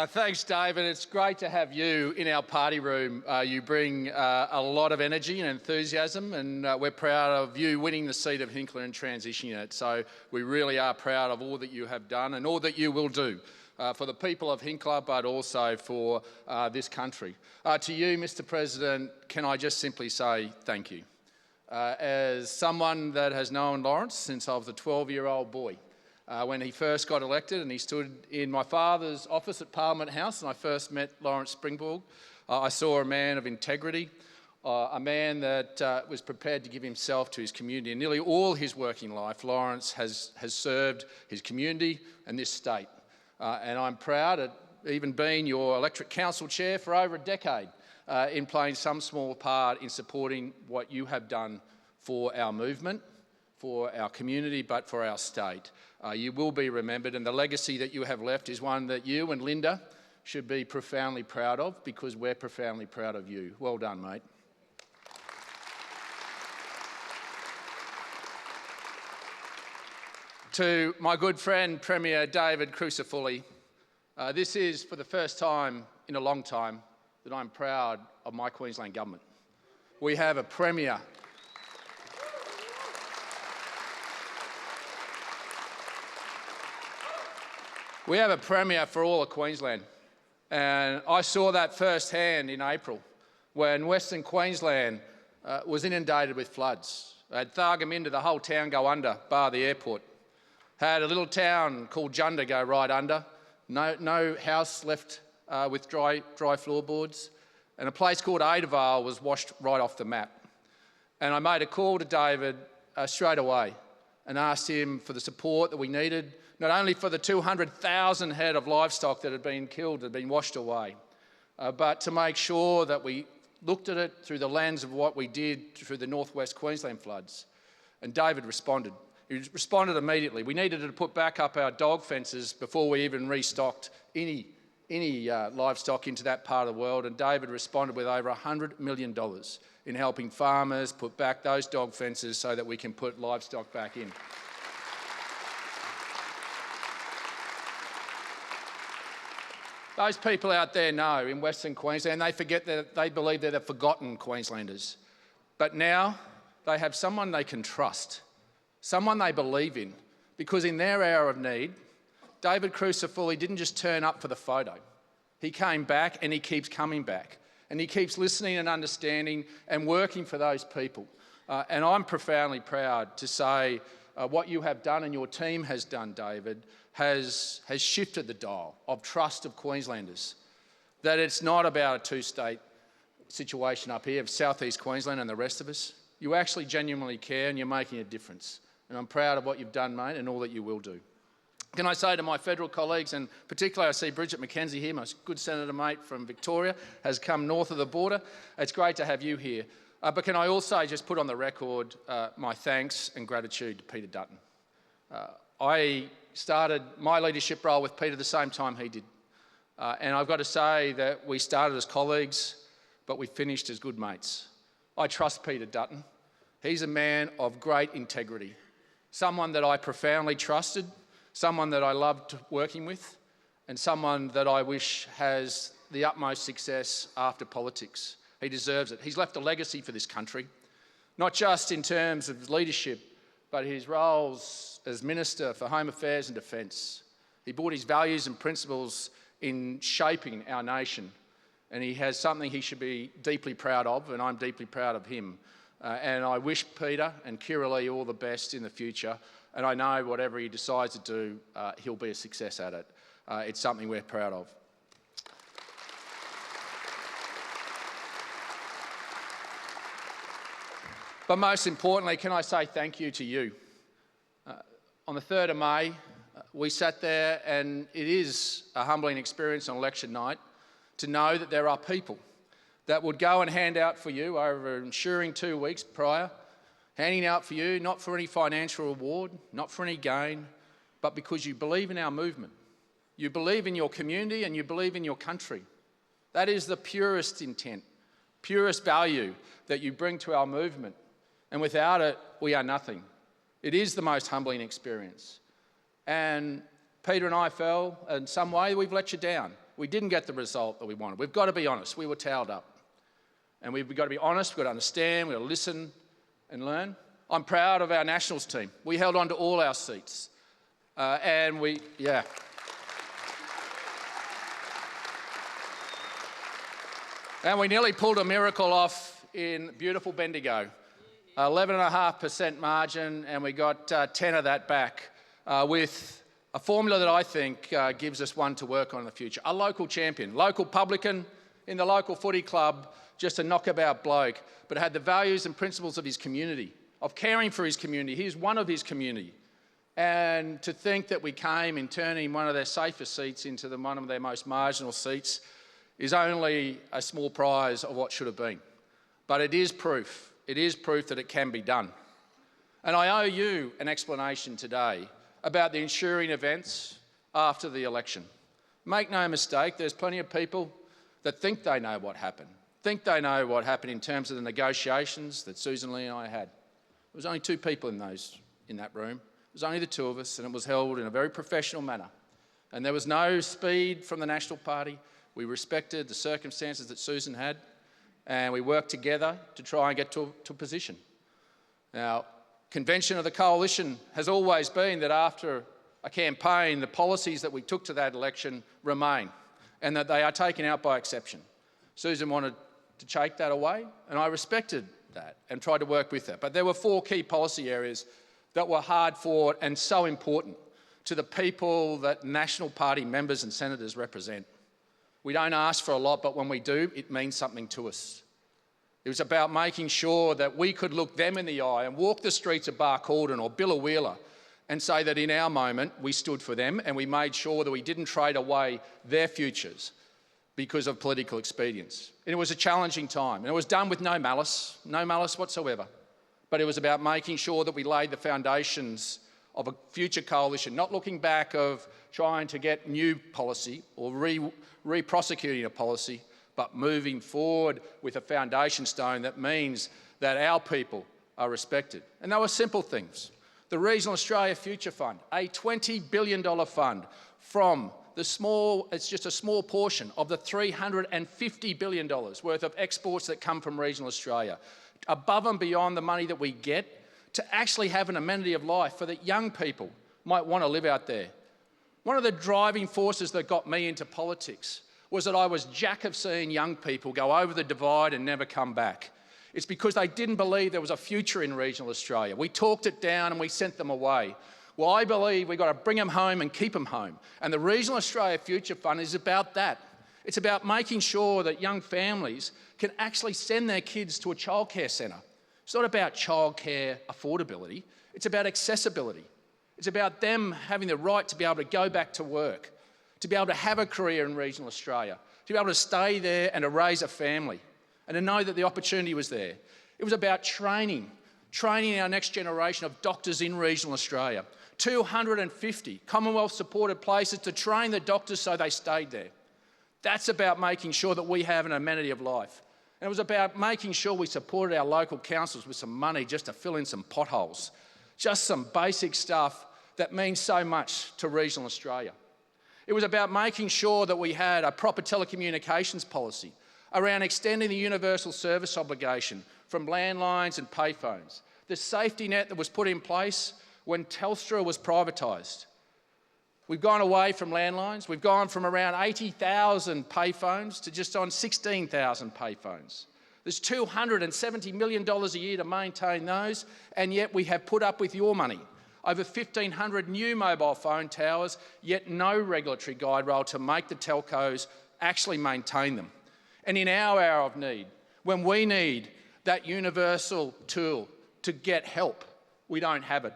Thanks, David. It's great to have you in our party room. You bring a lot of energy and enthusiasm, and we're proud of you winning the seat of Hinkler and transitioning it. So we really are proud of all that you have done and all that you will do for the people of Hinkler, but also for this country. To you, Mr. President, can I just simply say thank you. As someone that has known Lawrence since I was a 12-year-old boy, when he first got elected and he stood in my father's office at Parliament House and I first met Lawrence Springborg, I saw a man of integrity, a man that was prepared to give himself to his community. And nearly all his working life, Lawrence has served his community and this state. And I'm proud at even being your electorate council chair for over a decade in playing some small part in supporting what you have done for our movement, for our community, but for our state. You will be remembered, and the legacy that you have left is one that you and Linda should be profoundly proud of, because we're profoundly proud of you. Well done, mate. To my good friend, Premier David Crucifulli, this is for the first time in a long time that I'm proud of my Queensland government. We have a Premier We have a Premier for all of Queensland, and I saw that firsthand in April when Western Queensland was inundated with floods. They had Thargomindah, the whole town go under, bar the airport. Had a little town called Junda go right under, no house left with dry floorboards, and a place called Adavale was washed right off the map. And I made a call to David straight away and asked him for the support that we needed, not only for the 200,000 head of livestock that had been killed, that had been washed away, but to make sure that we looked at it through the lens of what we did through the northwest Queensland floods. And David responded. He responded immediately. We needed to put back up our dog fences before we even restocked any livestock into that part of the world, and David responded with over $100 million in helping farmers put back those dog fences so that we can put livestock back in. Those people out there know in Western Queensland, they forget that they believe they're the forgotten Queenslanders. But now they have someone they can trust, someone they believe in, because in their hour of need, David Crucifulli didn't just turn up for the photo. He came back, and he keeps coming back, and he keeps listening and understanding and working for those people. And I'm profoundly proud to say what you have done and your team has done, David, has shifted the dial of trust of Queenslanders. That it's not about a two-state situation up here of southeast Queensland and the rest of us. You actually genuinely care, and you're making a difference. And I'm proud of what you've done, mate, and all that you will do. Can I say to my federal colleagues, and particularly I see Bridget McKenzie here, my good senator mate from Victoria, has come north of the border. It's great to have you here. But can I also just put on the record my thanks and gratitude to Peter Dutton. I started my leadership role with Peter the same time he did. And I've got to say that we started as colleagues, but we finished as good mates. I trust Peter Dutton. He's a man of great integrity, someone that I profoundly trusted, someone that I loved working with, and someone that I wish has the utmost success after politics. He deserves it. He's left a legacy for this country, not just in terms of leadership, but his roles as Minister for Home Affairs and Defence. He brought his values and principles in shaping our nation, and he has something he should be deeply proud of, and I'm deeply proud of him. And I wish Peter and Kiralee all the best in the future, and I know whatever he decides to do, he'll be a success at it. It's something we're proud of. But most importantly, can I say thank you to you? On the 3rd of May, we sat there, and it is a humbling experience on election night to know that there are people that would go and hand out for you over ensuring 2 weeks prior, handing out for you not for any financial reward, not for any gain, but because you believe in our movement. You believe in your community and you believe in your country. That is the purest intent, purest value that you bring to our movement. And without it, we are nothing. It is the most humbling experience. And Peter and I felt in some way we've let you down. We didn't get the result that we wanted. We've got to be honest. We were towed up. And we've got to be honest, we've got to understand, we've got to listen and learn. I'm proud of our Nationals team. We held on to all our seats. And we nearly pulled a miracle off in beautiful Bendigo. 11.5% margin, and we got 10 of that back with a formula that I think gives us one to work on in the future. A local champion, local publican in the local footy club, just a knockabout bloke, but had the values and principles of his community, of caring for his community. He's one of his community. And to think that we came in turning one of their safest seats into one of their most marginal seats is only a small prize of what should have been. But it is proof. It is proof that it can be done. And I owe you an explanation today about the ensuing events after the election. Make no mistake, there's plenty of people that think they know what happened, in terms of the negotiations that Susan Lee and I had. There was only two people in that room. It was only the two of us, and it was held in a very professional manner. And there was no speed from the National Party. We respected the circumstances that Susan had, and we worked together to try and get to a position. Now, convention of the coalition has always been that after a campaign, the policies that we took to that election remain, and that they are taken out by exception. Susan wanted to take that away, and I respected that and tried to work with that. But there were four key policy areas that were hard fought and so important to the people that National Party members and senators represent. We don't ask for a lot, but when we do, it means something to us. It was about making sure that we could look them in the eye and walk the streets of Barcaldine or Billawheeler and say that in our moment we stood for them and we made sure that we didn't trade away their futures because of political expedience. And it was a challenging time, and it was done with no malice whatsoever. But it was about making sure that we laid the foundations of a future coalition, not looking back of trying to get new policy or re-prosecuting a policy, but moving forward with a foundation stone that means that our people are respected. And they were simple things. The Regional Australia Future Fund, a $20 billion fund from it's just a small portion of the $350 billion worth of exports that come from regional Australia, above and beyond the money that we get, to actually have an amenity of life for that young people might want to live out there. One of the driving forces that got me into politics was that I was jack of seeing young people go over the divide and never come back. It's because they didn't believe there was a future in regional Australia. We talked it down and we sent them away. Well, I believe we've got to bring them home and keep them home. And the Regional Australia Future Fund is about that. It's about making sure that young families can actually send their kids to a childcare centre. It's not about childcare affordability, it's about accessibility. It's about them having the right to be able to go back to work, to be able to have a career in regional Australia, to be able to stay there and to raise a family, and to know that the opportunity was there. It was about training our next generation of doctors in regional Australia. 250 Commonwealth-supported places to train the doctors so they stayed there. That's about making sure that we have an amenity of life. And it was about making sure we supported our local councils with some money just to fill in some potholes. Just some basic stuff that means so much to regional Australia. It was about making sure that we had a proper telecommunications policy around extending the universal service obligation from landlines and payphones. The safety net that was put in place when Telstra was privatised. We've gone away from landlines. We've gone from around 80,000 payphones to just on 16,000 payphones. There's $270 million a year to maintain those, and yet we have put up with your money. Over 1,500 new mobile phone towers, yet no regulatory guide rail to make the telcos actually maintain them. And in our hour of need, when we need that universal tool to get help, we don't have it.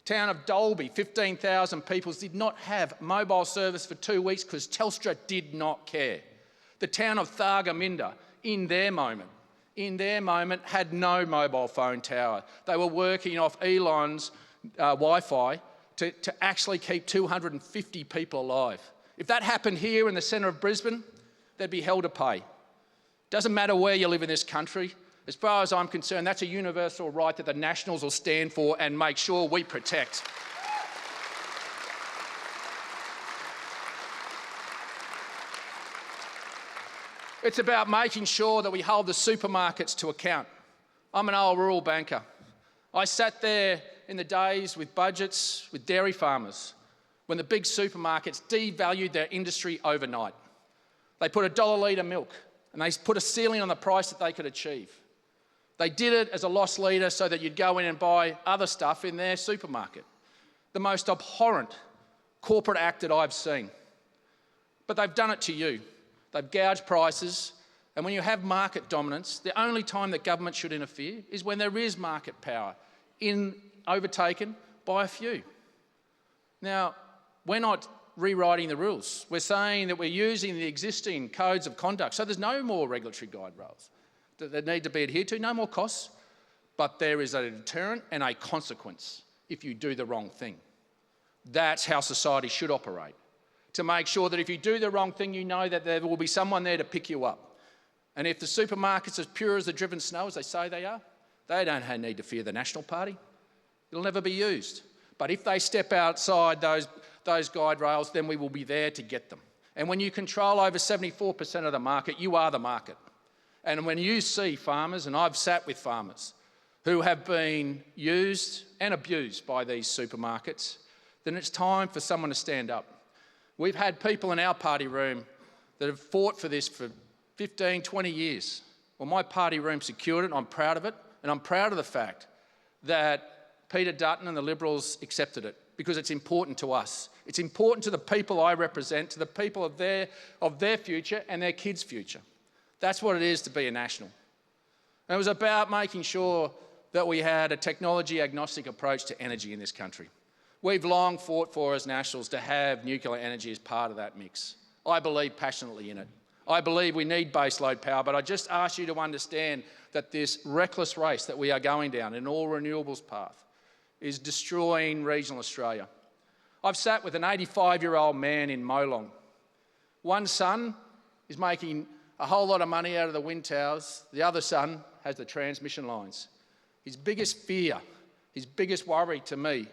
Town of Dalby, 15,000 people did not have mobile service for 2 weeks because Telstra did not care. The town of Thargomindah, in their moment, had no mobile phone tower. They were working off Elon's Wi-Fi to actually keep 250 people alive. If that happened here in the centre of Brisbane, they'd be hell to pay. Doesn't matter where you live in this country. As far as I'm concerned, that's a universal right that the Nationals will stand for and make sure we protect. It's about making sure that we hold the supermarkets to account. I'm an old rural banker. I sat there in the days with budgets with dairy farmers when the big supermarkets devalued their industry overnight. They put $1 a litre milk and they put a ceiling on the price that they could achieve. They did it as a loss leader so that you'd go in and buy other stuff in their supermarket. The most abhorrent corporate act that I've seen. But they've done it to you. They've gouged prices, and when you have market dominance, the only time that government should interfere is when there is market power overtaken by a few. Now, we're not rewriting the rules. We're saying that we're using the existing codes of conduct, so there's no more regulatory guide rails that need to be adhered to, no more costs, but there is a deterrent and a consequence if you do the wrong thing. That's how society should operate, to make sure that if you do the wrong thing, you know that there will be someone there to pick you up. And if the supermarket's as pure as the driven snow, as they say they are, they don't need to fear the National Party. It'll never be used. But if they step outside those guide rails, then we will be there to get them. And when you control over 74% of the market, you are the market. And when you see farmers, and I've sat with farmers who have been used and abused by these supermarkets, then it's time for someone to stand up. We've had people in our party room that have fought for this for 15, 20 years. Well, my party room secured it, and I'm proud of it, and I'm proud of the fact that Peter Dutton and the Liberals accepted it because it's important to us. It's important to the people I represent, to the people of their future and their kids' future. That's what it is to be a national. And it was about making sure that we had a technology-agnostic approach to energy in this country. We've long fought for, as nationals, to have nuclear energy as part of that mix. I believe passionately in it. I believe we need baseload power, but I just ask you to understand that this reckless race that we are going down, an all-renewables path, is destroying regional Australia. I've sat with an 85-year-old man in Molong. One son is making a whole lot of money out of the wind towers. The other son has the transmission lines. His biggest fear, his biggest worry to me,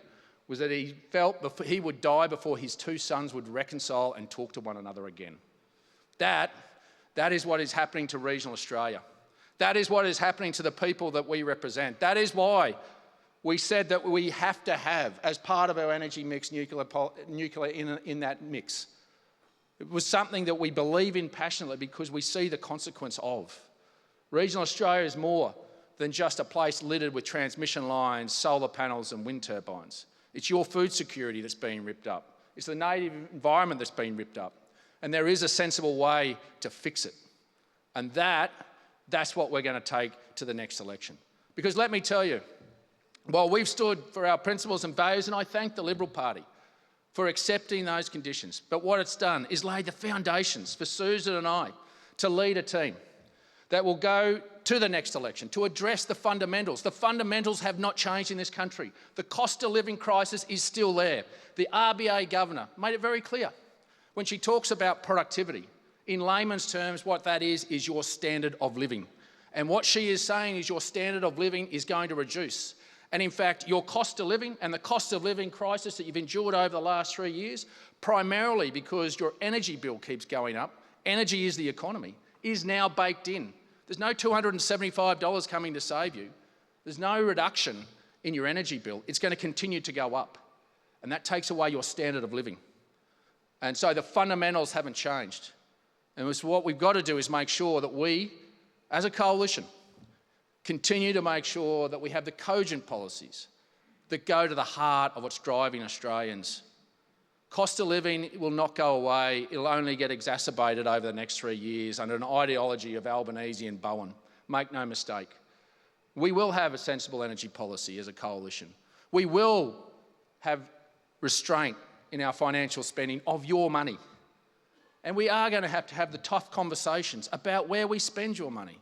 was that he felt he would die before his two sons would reconcile and talk to one another again. That is what is happening to regional Australia. That is what is happening to the people that we represent. That is why we said that we have to have, as part of our energy mix, nuclear in that mix. It was something that we believe in passionately because we see the consequence of. Regional Australia is more than just a place littered with transmission lines, solar panels and wind turbines. It's your food security that's being ripped up. It's the native environment that's being ripped up. And there is a sensible way to fix it. And that's what we're going to take to the next election. Because let me tell you, while we've stood for our principles and values, and I thank the Liberal Party for accepting those conditions, but what it's done is laid the foundations for Susan and I to lead a team that will go to the next election to address the fundamentals. The fundamentals have not changed in this country. The cost of living crisis is still there. The RBA governor made it very clear when she talks about productivity. In layman's terms, what that is your standard of living. And what she is saying is your standard of living is going to reduce. And in fact, your cost of living and the cost of living crisis that you've endured over the last 3 years, primarily because your energy bill keeps going up, energy is the economy, is now baked in. There's no $275 coming to save you. There's no reduction in your energy bill. It's going to continue to go up. And that takes away your standard of living. And so the fundamentals haven't changed. And so what we've got to do is make sure that we, as a coalition, continue to make sure that we have the cogent policies that go to the heart of what's driving Australians. Cost of living will not go away. It'll only get exacerbated over the next 3 years under an ideology of Albanese and Bowen. Make no mistake. We will have a sensible energy policy as a coalition. We will have restraint in our financial spending of your money. And we are going to have the tough conversations about where we spend your money.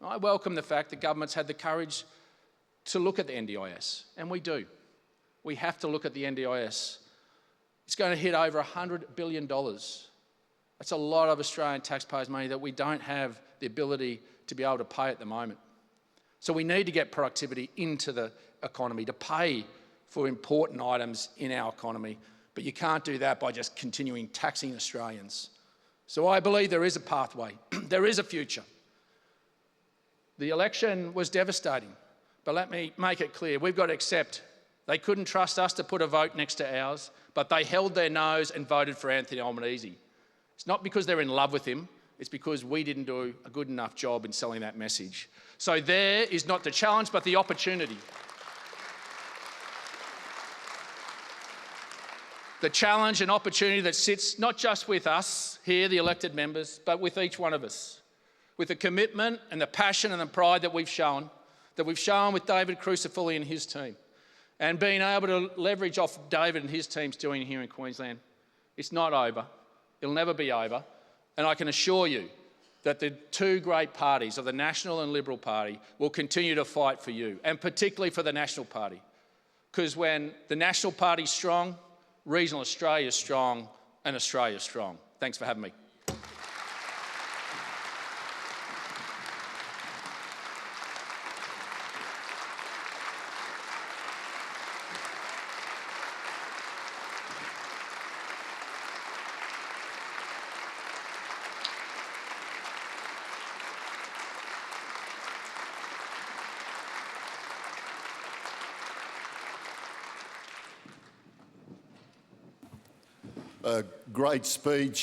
I welcome the fact that government's had the courage to look at the NDIS, and we do. We have to look at the NDIS. It's going to hit over $100 billion. That's a lot of Australian taxpayers' money that we don't have the ability to be able to pay at the moment. So we need to get productivity into the economy to pay for important items in our economy, but you can't do that by just continuing taxing Australians. So I believe there is a pathway. There is a future. The election was devastating, but let me make it clear, we've got to accept they couldn't trust us to put a vote next to ours, but they held their nose and voted for Anthony Albanese. It's not because they're in love with him, it's because we didn't do a good enough job in selling that message. So there is not the challenge, but the opportunity. The challenge and opportunity that sits not just with us here, the elected members, but with each one of us. With the commitment and the passion and the pride that we've shown with David Crucifulli and his team, and being able to leverage off David and his team's doing here in Queensland. It's not over. It'll never be over. And I can assure you that the two great parties of the National and Liberal Party will continue to fight for you, and particularly for the National Party. Because when the National Party's strong, regional Australia's strong, and Australia's strong. Thanks for having me. A great speech.